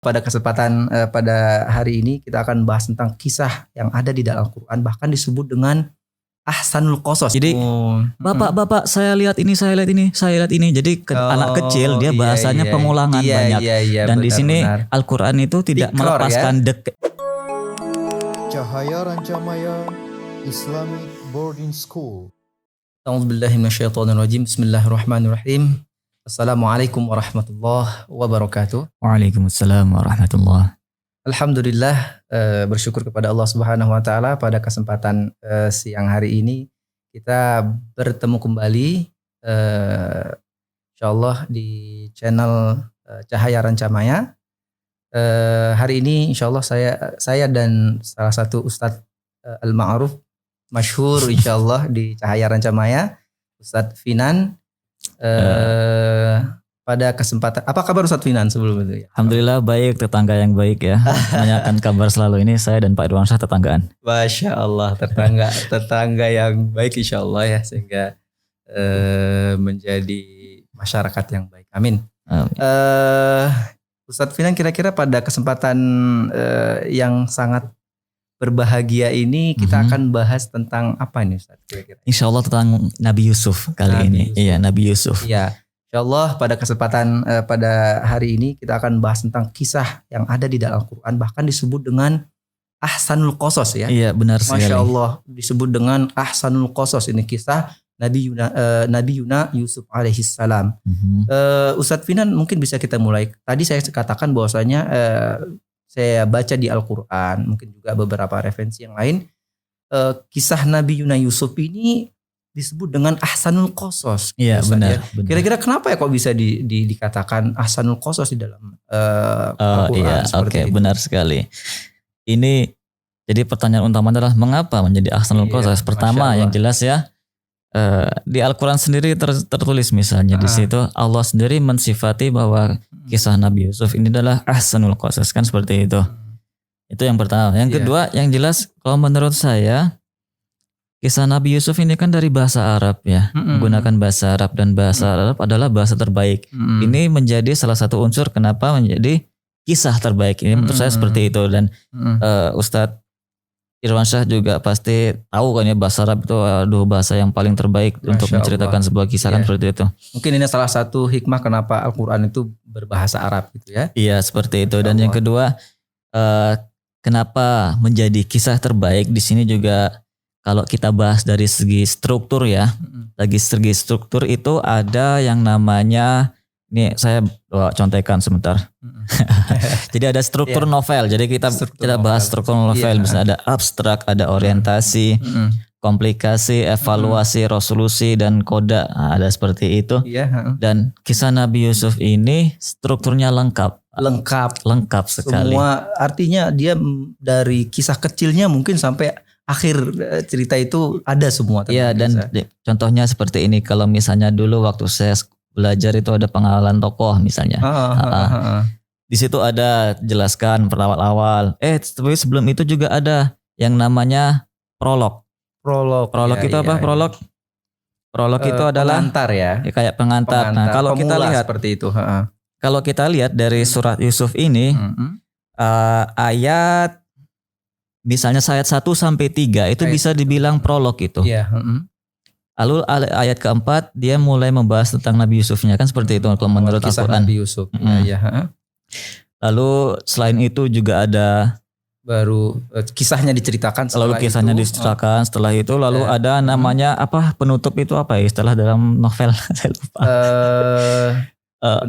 Pada kesempatan pada hari ini kita akan bahas tentang kisah yang ada di dalam Al-Quran, bahkan disebut dengan ahsanul qasas. Jadi bapak saya lihat ini. Jadi anak kecil dia bahasanya pengulangan banyak. Dan di sini Al-Quran itu tidak melepaskan Cahaya Rancamaya Islamic Boarding School. A'udzubillahi minasyaitonirrajim. Bismillahirrahmanirrahim. Assalamualaikum warahmatullahi wabarakatuh. Waalaikumsalam warahmatullahi. Alhamdulillah, bersyukur kepada Allah Subhanahu wa taala pada kesempatan siang hari ini kita bertemu kembali insyaallah di channel Cahaya Rancamaya. Hari ini insyaallah saya dan salah satu Ustadz Al-Ma'ruf masyhur insyaallah di Cahaya Rancamaya, Ustadz Finan. Pada kesempatan, apa kabar Ustadz Finan sebelum itu ya? Alhamdulillah baik, tetangga yang baik ya. Menanyakan kabar selalu ini, saya dan Pak Irwansyah tetanggaan. Masya Allah, tetangga yang baik insya Allah ya, sehingga menjadi masyarakat yang baik. Amin. Ustadz Finan, kira-kira pada kesempatan yang sangat berbahagia ini kita akan bahas tentang apa nih Ustadz kira-kira? Insya Allah tentang Nabi Yusuf kali ini. Iya, Nabi Yusuf. Iya. Insya Allah pada kesempatan pada hari ini kita akan bahas tentang kisah yang ada di dalam Al-Quran, bahkan disebut dengan ahsanul qasas ya. Iya, benar sekali. Masya Allah, disebut dengan ahsanul qasas. Ini kisah Nabi Yuna Yusuf alaihissalam. Ustadz Finan, mungkin bisa kita mulai. Tadi saya katakan bahwasanya saya baca di Al-Quran, mungkin juga beberapa referensi yang lain, kisah Nabi Yuna Yusuf ini disebut dengan ahsanul qasas. Iya, benar. Kira-kira kenapa ya kok bisa dikatakan ahsanul qasas di dalam Al-Quran? Iya, oke, benar sekali. Ini jadi pertanyaan utama adalah mengapa menjadi ahsanul qasas? Pertama yang jelas ya, di Al-Quran sendiri tertulis misalnya di situ Allah sendiri mensifati bahwa kisah Nabi Yusuf ini adalah ahsanul qasas, kan seperti itu. Itu yang pertama. Yang kedua yang jelas kalau menurut saya kisah Nabi Yusuf ini kan dari bahasa Arab ya, menggunakan bahasa Arab, dan bahasa Arab adalah bahasa terbaik. Ini menjadi salah satu unsur kenapa menjadi kisah terbaik. Ini menurut saya seperti itu. Dan Ustadz Irwansyah juga pasti tahu kan ya, bahasa Arab itu bahasa yang paling terbaik untuk menceritakan sebuah kisah kan seperti itu. Mungkin ini salah satu hikmah kenapa Al-Quran itu berbahasa Arab gitu ya. Iya, seperti itu. Dan yang kedua, kenapa menjadi kisah terbaik di sini juga kalau kita bahas dari segi struktur ya. Dari segi struktur itu ada yang namanya, ini saya contekan sebentar. Jadi ada struktur novel. Jadi kita bahas struktur novel. Misalnya ada abstrak, ada orientasi, komplikasi, evaluasi, resolusi, dan koda. Nah, ada seperti itu. Dan kisah Nabi Yusuf ini strukturnya lengkap sekali. Semua artinya dia dari kisah kecilnya mungkin sampai akhir cerita itu ada semua. Iya, dan contohnya seperti ini. Kalau misalnya dulu waktu saya belajar itu ada pengenalan tokoh misalnya. Di situ ada jelaskan awal-awal. Tapi sebelum itu juga ada yang namanya prolog. Prolog itu apa? Prolog itu adalah pengantar ya. Kayak pengantar. Nah, kalau kita lihat seperti itu. Kalau kita lihat dari surat Yusuf ini, ayat misalnya ayat 1 sampai 3 itu bisa dibilang prolog itu. Lalu ayat keempat dia mulai membahas tentang Nabi Yusufnya, kan seperti itu kalau menurut Al-Quran. Nabi Yusuf. Lalu selain itu juga ada baru kisahnya diceritakan. Setelah itu lalu ada namanya apa, penutup itu apa ya istilah dalam novel? Saya lupa.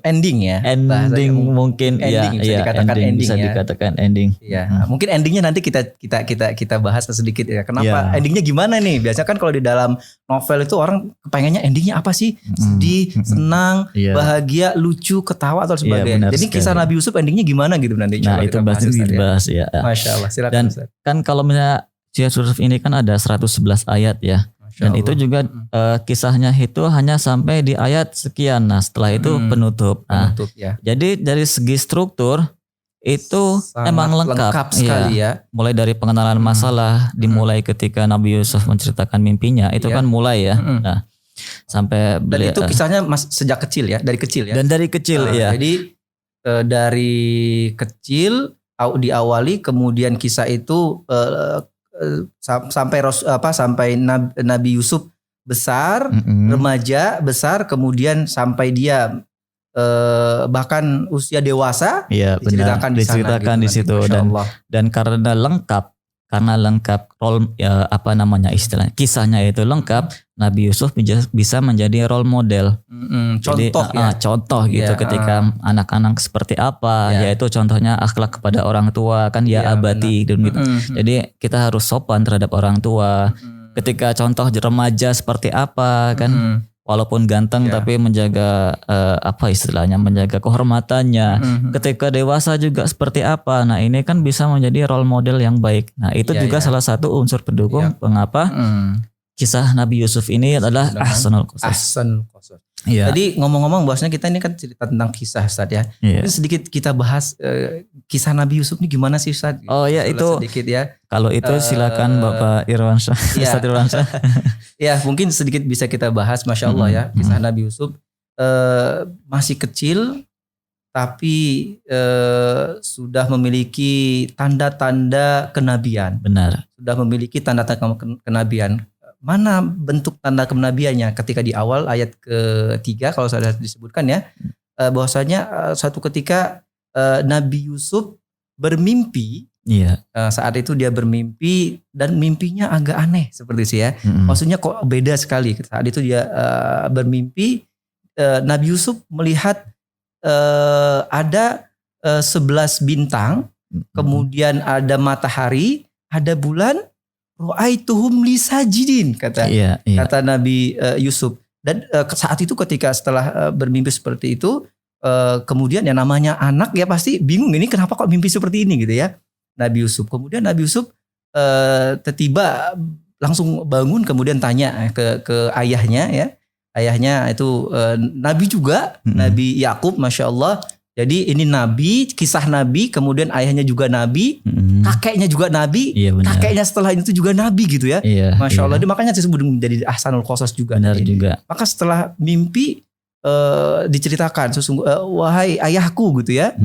Ending ya. Ending mungkin ending, bisa dikatakan ending, bisa dikatakan ending. Iya, mungkin endingnya nanti kita bahas sedikit ya. Kenapa endingnya gimana nih? Biasanya kan kalau di dalam novel itu orang kepengennya endingnya apa sih? Sedih, senang, bahagia, lucu, ketawa atau sebagainya. Jadi kisah Nabi Yusuf endingnya gimana gitu nanti? Nah, itu pasti dibahas ya. Masya Allah, silakan. Dan kan kalau misalnya Yusuf ini kan ada 111 ayat ya. Dan itu juga kisahnya itu hanya sampai di ayat sekian. Nah, setelah itu penutup. Jadi dari segi struktur itu sangat emang lengkap sekali ya. Mulai dari pengenalan masalah, dimulai ketika Nabi Yusuf menceritakan mimpinya, itu kan mulai ya. Nah, sampai dan itu kisahnya sejak kecil ya, dari kecil ya. Dan dari kecil ya. Jadi dari kecil diawali, kemudian kisah itu sampai Nabi Yusuf besar, remaja besar, kemudian sampai dia bahkan usia dewasa. Iya, benar. Diceritakan di situ dan karena lengkap role istilahnya kisahnya itu lengkap, Nabi Yusuf bisa menjadi role model. Contoh gitu ketika anak-anak seperti apa, yaitu contohnya akhlak kepada orang tua kan abadi dan gitu. Jadi kita harus sopan terhadap orang tua. Ketika contoh remaja seperti apa kan, walaupun ganteng tapi menjaga menjaga kehormatannya. Ketika dewasa juga seperti apa. Nah, ini kan bisa menjadi role model yang baik. Nah, itu juga salah satu unsur pendukung mengapa kisah Nabi Yusuf ini adalah ahsanul qasas. Jadi ngomong-ngomong bahwasanya kita ini kan cerita tentang kisah, Ustaz ya. Ini sedikit kita bahas kisah Nabi Yusuf ini gimana sih, Ustaz? Oh ya, itu sedikit ya. Kalau itu silakan Bapak Irwansyah. Ustaz Irwansyah. Ya, mungkin sedikit bisa kita bahas, Masya Allah ya. Kisah Nabi Yusuf masih kecil tapi sudah memiliki tanda-tanda kenabian. Benar. Sudah memiliki tanda-tanda kenabian. Mana bentuk tanda kenabiannya? Ketika di awal ayat ketiga kalau sudah disebutkan ya, bahwasanya suatu ketika Nabi Yusuf bermimpi. Iya. Saat itu dia bermimpi dan mimpinya agak aneh seperti itu ya. Maksudnya kok beda sekali. Saat itu dia bermimpi, Nabi Yusuf melihat ada 11 bintang, kemudian ada matahari, ada bulan. Ra'aituhum li sajidin kata Nabi Yusuf. Dan saat itu ketika setelah bermimpi seperti itu, kemudian yang namanya anak ya pasti bingung, ini kenapa kok mimpi seperti ini gitu ya. Nabi Yusuf. Kemudian Nabi Yusuf tiba-tiba langsung bangun, kemudian tanya ke ayahnya ya. Ayahnya itu Nabi juga, Nabi Yakub, Masya Allah. Jadi ini Nabi, kisah Nabi, kemudian ayahnya juga Nabi, kakeknya juga Nabi, kakeknya setelah itu juga Nabi gitu ya. Masya Allah, makanya disebut menjadi ahsanul qasas juga. Benar juga. Maka setelah mimpi diceritakan, wahai ayahku gitu ya.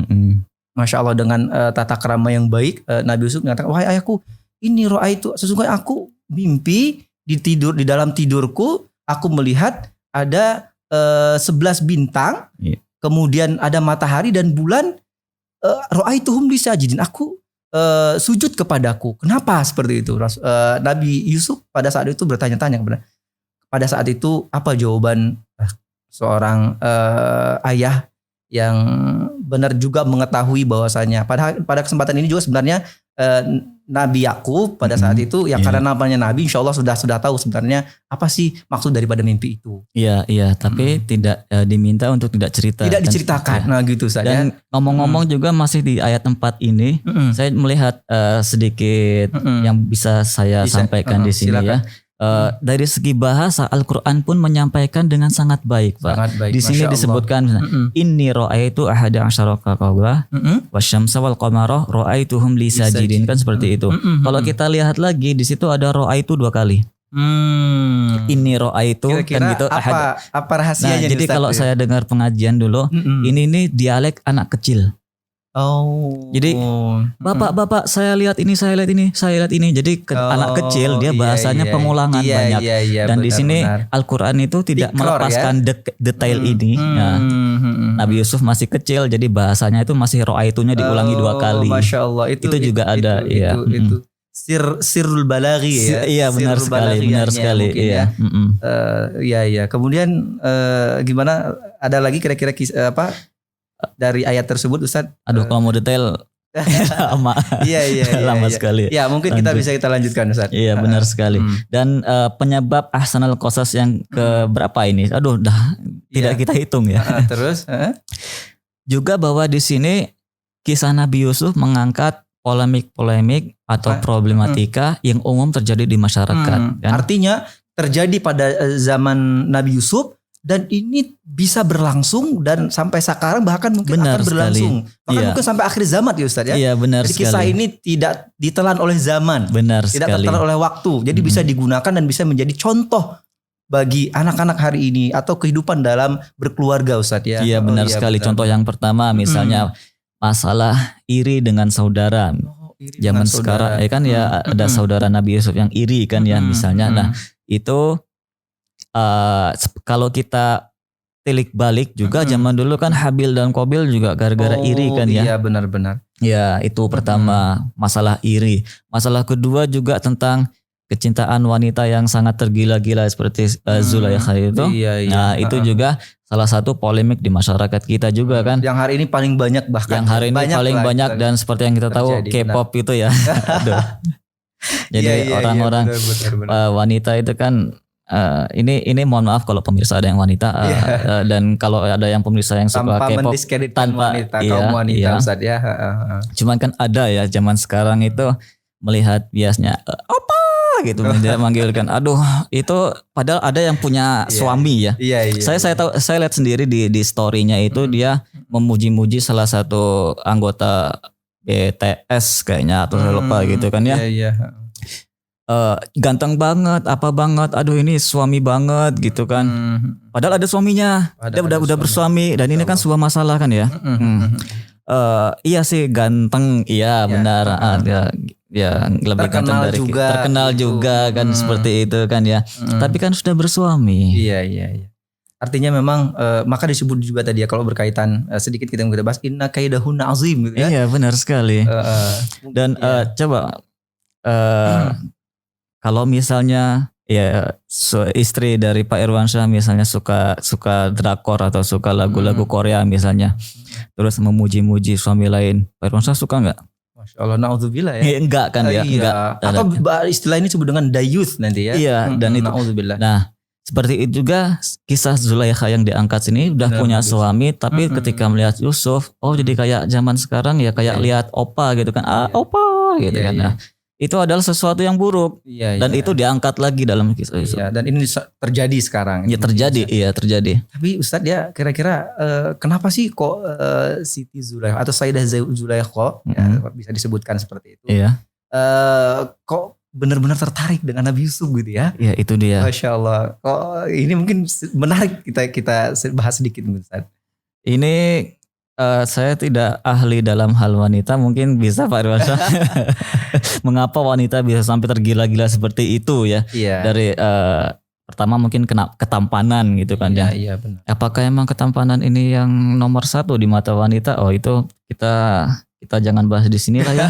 Masya Allah, dengan tata krama yang baik, Nabi Yusuf mengatakan, wahai ayahku, ini roa itu sesungguhnya aku mimpi di dalam tidurku, aku melihat ada 11 bintang. Kemudian ada matahari dan bulan, ra'aituhum li sajidin. Aku sujud kepadaku. Kenapa seperti itu? Nabi Yusuf pada saat itu bertanya-tanya pada saat itu apa jawaban seorang ayah yang benar juga mengetahui bahwasanya pada kesempatan ini juga sebenarnya Nabi Yakub pada saat itu karena namanya Nabi, insya Allah sudah tahu sebenarnya apa sih maksud daripada mimpi itu. Iya, tapi tidak diminta untuk tidak cerita. Tidak diceritakan. Nah gitu saja. Dan ngomong-ngomong juga masih di ayat 4 ini, saya melihat sedikit yang bisa saya sampaikan di sini silakan. Dari segi bahasa Al-Quran pun menyampaikan dengan sangat baik, Pak. Sangat baik, di sini disebutkan inni ra'aitu ahada asyara kawkaba wasyamsa wal qamara ra'aituhum li sajidin, kan seperti itu. Kalau kita lihat lagi di situ ada ra'aitu 2 kali. Ini ra'aitu kan gitu. Apa rahasianya? Nah, jadi kalau saya dengar pengajian dulu, ini dialek anak kecil. Oh. Jadi bapak saya lihat ini. Jadi anak kecil dia bahasanya pengulangan banyak. Dan di sini Al-Qur'an itu tidak melepaskan detail ini. Nah, Nabi Yusuf masih kecil, jadi bahasanya itu masih ro'aitunya diulangi 2 kali. Masya Allah, itu juga ada. Itu sirrul balaghi ya. Iya, benar sekali. Iya. Iya. Kemudian gimana? Ada lagi kira-kira apa? Dari ayat tersebut, Ustaz? Aduh, kalau mau detail lama. Iya. Lama sekali. Ya, mungkin kita bisa lanjutkan, Ustaz. Iya, benar sekali. Dan penyebab ahsanul qasas yang ke berapa ini? Aduh, tidak kita hitung ya. Terus juga bahwa di sini kisah Nabi Yusuf mengangkat polemik atau problematika yang umum terjadi di masyarakat. Kan? Artinya terjadi pada zaman Nabi Yusuf. Dan ini bisa berlangsung dan sampai sekarang bahkan mungkin akan berlangsung. Bahkan mungkin sampai akhir zaman ya Ustaz ya. Iya, benar sekali. Jadi kisah ini tidak ditelan oleh zaman. Benar tidak sekali. ditelan oleh waktu. Jadi bisa digunakan dan bisa menjadi contoh bagi anak-anak hari ini atau kehidupan dalam berkeluarga Ustadz ya? Iya benar sekali. benar. Contoh yang pertama misalnya masalah iri dengan saudara. Iri Zaman dengan sekarang saudara. kan ya ada saudara Nabi Yusuf yang iri kan ya misalnya. Nah itu kalau kita tilik balik juga zaman dulu kan Habil dan Qabil juga gara-gara iri kan ya. Iya benar-benar. Ya itu pertama masalah iri. Masalah kedua juga tentang kecintaan wanita yang sangat tergila-gila seperti Zulaikha itu. Iya. Nah itu juga salah satu polemik di masyarakat kita juga kan. Yang hari ini paling banyak bahkan. Yang hari ini paling lah, banyak dan seperti yang kita tahu terjadi, K-pop itu ya. Aduh. Jadi orang-orang benar. wanita itu kan ini mohon maaf kalau pemirsa ada yang wanita dan kalau ada yang pemirsa yang suka tanpa K-pop mendiskreditkan wanita, iya, kaum wanita iya. Ustadz ya. Cuman kan ada ya zaman sekarang itu melihat biasanya apa gitu manggilkan. Aduh itu padahal ada yang punya suami ya. Iya. Saya lihat sendiri di story-nya itu dia memuji-muji salah satu anggota BTS kayaknya atau saya lupa gitu kan ya. Iya. Ganteng banget, apa banget, aduh ini suami banget gitu kan. Padahal ada suaminya, dia udah bersuami dan ini kan sebuah masalah kan ya. Iya sih ganteng, iya benar. Ya lebih ganteng dari kita. Terkenal juga kan seperti itu kan ya. Tapi kan sudah bersuami. Iya. Artinya memang maka disebut juga tadi ya kalau berkaitan sedikit kita bahas inna kaidahunna azim gitu ya. Iya benar sekali. Dan coba kalau misalnya ya istri dari Pak Irwansyah misalnya suka drakor atau suka lagu-lagu Korea misalnya, terus memuji-muji suami lain, Pak Irwansyah suka nggak? Masya Allah, na'udzubillah ya. Enggak kan ya? Enggak. Atau istilah ini disebut dengan dayuth nanti ya. Iya dan itu. Na'udzubillah. Nah seperti itu juga kisah Zulaikha yang diangkat sini udah punya suami, tapi ketika melihat Yusuf, jadi kayak zaman sekarang ya kayak lihat opa gitu kan, opa gitu kan. Nah, itu adalah sesuatu yang buruk dan itu diangkat lagi dalam kisah Yusuf. Iya, dan ini terjadi sekarang. Ya terjadi. Tapi Ustadz ya kira-kira kenapa sih kok Siti Zulaikha atau Sayyidah Zulaikha bisa disebutkan seperti itu? Iya. Kok benar-benar tertarik dengan Nabi Yusuf gitu ya? Iya itu dia. Masya Allah. Kok ini mungkin menarik kita bahas sedikit Ustadz. Ini saya tidak ahli dalam hal wanita, mungkin bisa Pak Irwansyah. Mengapa wanita bisa sampai tergila-gila seperti itu ya? Iya. Dari pertama mungkin kena ketampanan gitu kan ya. Iya benar. Apakah emang ketampanan ini yang nomor satu di mata wanita? Oh itu kita jangan bahas di sini lah ya.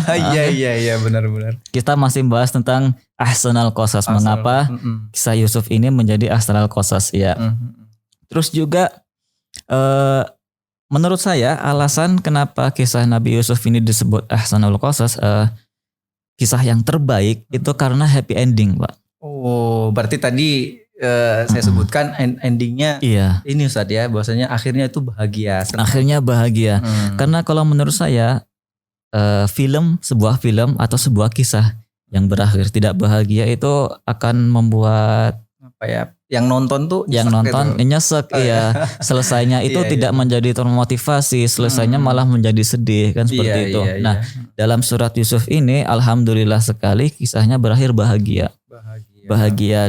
Iya benar-benar. Kita masih bahas tentang ahsanal qasas. Mengapa kisah Yusuf ini menjadi ahsanal qasas ya. Terus juga menurut saya alasan kenapa kisah Nabi Yusuf ini disebut ahsanul qasas, kisah yang terbaik itu karena happy ending, Pak. Oh, berarti tadi saya sebutkan endingnya ini Ustadz ya, bahwasanya akhirnya itu bahagia. Akhirnya bahagia. Karena kalau menurut saya sebuah film atau sebuah kisah yang berakhir tidak bahagia itu akan membuat apa ya? Yang nonton tuh nyesek ya. Selesainya itu tidak menjadi termotivasi, selesainya malah menjadi sedih kan seperti itu. Nah, dalam surat Yusuf ini alhamdulillah sekali kisahnya berakhir bahagia.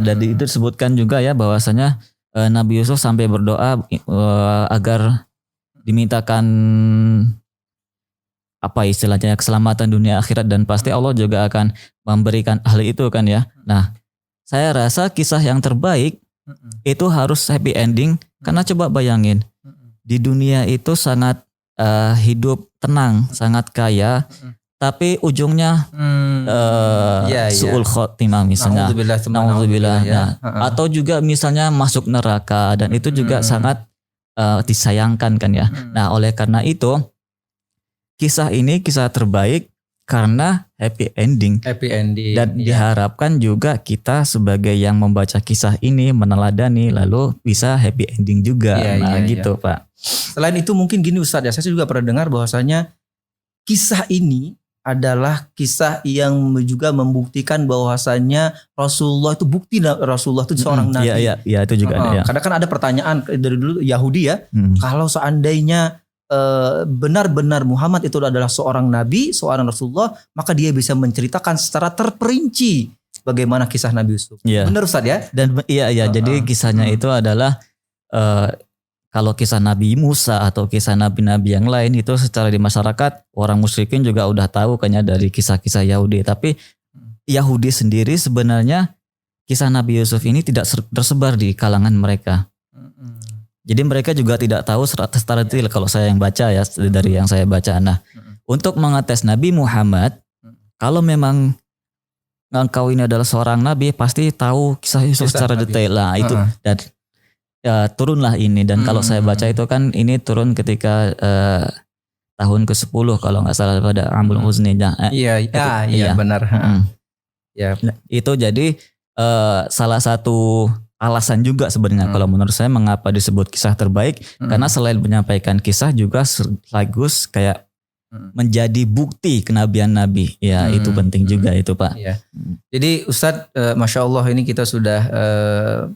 Dan itu disebutkan juga ya bahwasanya Nabi Yusuf sampai berdoa agar dimintakan apa istilahnya keselamatan dunia akhirat dan pasti Allah juga akan memberikan hal itu kan ya. Nah, saya rasa kisah yang terbaik itu harus happy ending karena coba bayangin di dunia itu sangat hidup tenang, sangat kaya, tapi ujungnya su'ul khotimah misalnya. Na'udzubillah. Atau juga misalnya masuk neraka dan itu juga sangat disayangkan kan ya. Nah, oleh karena itu kisah ini kisah terbaik karena happy ending. Dan diharapkan juga kita sebagai yang membaca kisah ini meneladani lalu bisa happy ending juga. Gitu Pak. Selain itu mungkin gini Ustadz ya, saya juga pernah dengar bahwasanya kisah ini adalah kisah yang juga membuktikan bahwasanya Rasulullah itu seorang nabi. Iya itu juga ada ya. Karena kan ada pertanyaan dari dulu Yahudi ya, kalau seandainya benar-benar Muhammad itu adalah seorang nabi, seorang Rasulullah, maka dia bisa menceritakan secara terperinci bagaimana kisah Nabi Yusuf. Iya. Benar Ustaz ya? Dan iya jadi kisahnya itu adalah kalau kisah Nabi Musa atau kisah nabi-nabi yang lain itu secara di masyarakat orang musyrikin juga udah tahu kayaknya dari kisah-kisah Yahudi. Tapi Yahudi sendiri sebenarnya kisah Nabi Yusuf ini tidak tersebar di kalangan mereka. Jadi mereka juga tidak tahu secara detail kalau saya yang baca ya, dari yang saya baca. Nah, untuk mengetes Nabi Muhammad, kalau memang engkau ini adalah seorang nabi, pasti tahu kisah Yusuf secara detail lah itu. Dan ya, turunlah ini. Dan kalau saya baca itu kan ini turun ketika tahun ke-10 kalau nggak salah pada Amul Huzni. Iya benar. Ya. Itu jadi salah satu alasan juga sebenarnya kalau menurut saya mengapa disebut kisah terbaik, karena selain menyampaikan kisah juga sekaligus kayak menjadi bukti kenabian Nabi. Ya itu penting juga itu Pak. Ya. Jadi Ustadz, Masya Allah ini kita sudah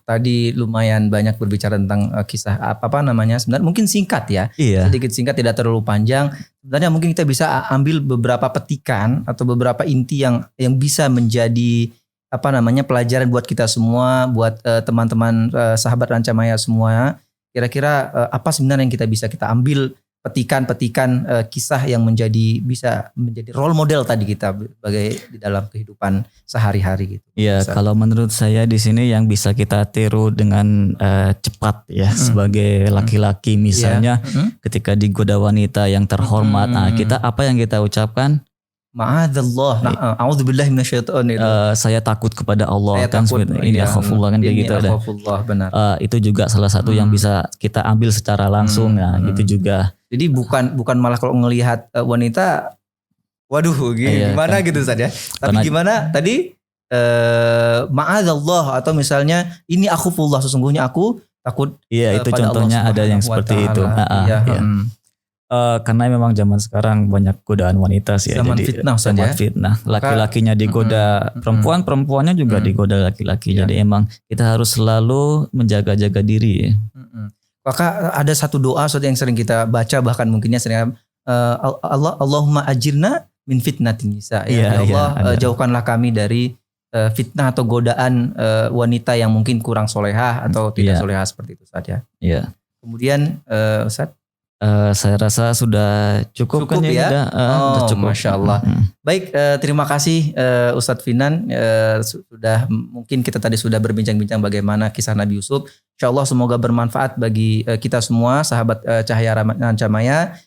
tadi lumayan banyak berbicara tentang kisah apa namanya, sebenarnya mungkin singkat ya. Iya. Sedikit singkat, tidak terlalu panjang. Sebenarnya mungkin kita bisa ambil beberapa petikan atau beberapa inti yang bisa menjadi pelajaran buat kita semua, buat teman-teman sahabat Rancamaya semua. Kira-kira apa sebenarnya yang kita ambil petikan-petikan kisah yang bisa menjadi role model tadi kita sebagai di dalam kehidupan sehari-hari gitu. Iya, kalau menurut saya di sini yang bisa kita tiru dengan cepat ya sebagai laki-laki misalnya ketika digoda wanita yang terhormat, nah kita apa yang kita ucapkan? Ma'adzallah, a'udzubillahi minasyaitonir. Saya takut kepada Allah, saya kan takut, ini akhafullah kan kayak gitu ada. Benar. Itu juga salah satu yang bisa kita ambil secara langsung. Nah, itu juga. Jadi bukan malah kalau ngelihat wanita, waduh gimana kan, gitu Ustaz ya. Tapi gimana tadi ma'adzallah atau misalnya ini akhafullah, sesungguhnya aku takut. Iya, itu contohnya ada yang seperti itu. Karena memang zaman sekarang banyak godaan wanita sih. Zaman jadi fitnah saja. Fitnah. Laki-lakinya digoda perempuan, perempuannya juga digoda laki-laki. Jadi emang kita harus selalu menjaga-jaga diri. Maka ada satu doa yang sering kita baca, bahkan mungkinnya sering Allahumma ajirna min fitnatin nisa. Ya Allah, jauhkanlah kami dari fitnah atau godaan wanita yang mungkin kurang solehah atau tidak solehah seperti itu saja. Iya. Kemudian Ustaz, saya rasa sudah cukup kan ya? Sudah cukup. Masya Allah. Baik, terima kasih Ustadz Finan. Sudah mungkin kita tadi sudah berbincang-bincang bagaimana kisah Nabi Yusuf. Insya Allah semoga bermanfaat bagi kita semua, sahabat Cahaya Rancamaya.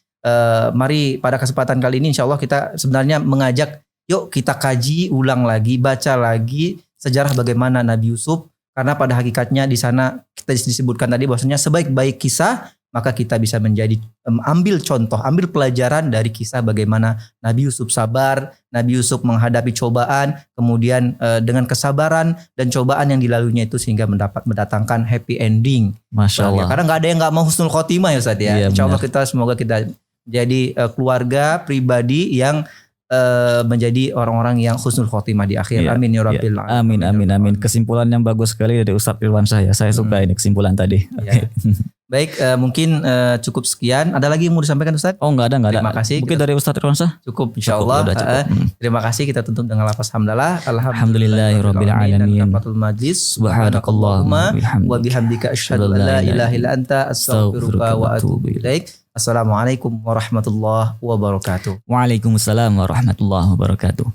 Mari pada kesempatan kali ini Insya Allah kita sebenarnya mengajak, yuk kita kaji ulang lagi, baca lagi sejarah bagaimana Nabi Yusuf. Karena pada hakikatnya di sana kita disebutkan tadi bahwasanya sebaik-baik kisah, maka kita bisa menjadi ambil contoh, ambil pelajaran dari kisah bagaimana Nabi Yusuf sabar, Nabi Yusuf menghadapi cobaan, kemudian dengan kesabaran dan cobaan yang dilaluinya itu sehingga mendatangkan happy ending. Masya Allah. Karena nggak ada yang nggak mau husnul khotimah ya Ustaz ya. Iya, Insya Allah semoga kita jadi keluarga pribadi yang menjadi orang-orang yang husnul khotimah di akhir. Amin ya rabbil alamin. Amin. Kesimpulan yang bagus sekali dari Ustadz Irwansyah ya. Saya suka ini kesimpulan tadi. Okay. Baik, mungkin cukup sekian. Ada lagi yang mau disampaikan Ustadz? Oh enggak ada. Terima kasih. Mungkin dari Ustadz Irwansyah? Cukup insyaallah. Terima kasih, kita tutup dengan lafaz hamdalah. Alhamdulillahirabbil alamin. Kafatul majlis. Subhanakallahumma wa bihamdika asyhadu an la ilaha illa anta astaghfiruka wa atubu ilaik. Assalamualaikum warahmatullahi wabarakatuh. Waalaikumsalam warahmatullahi wabarakatuh.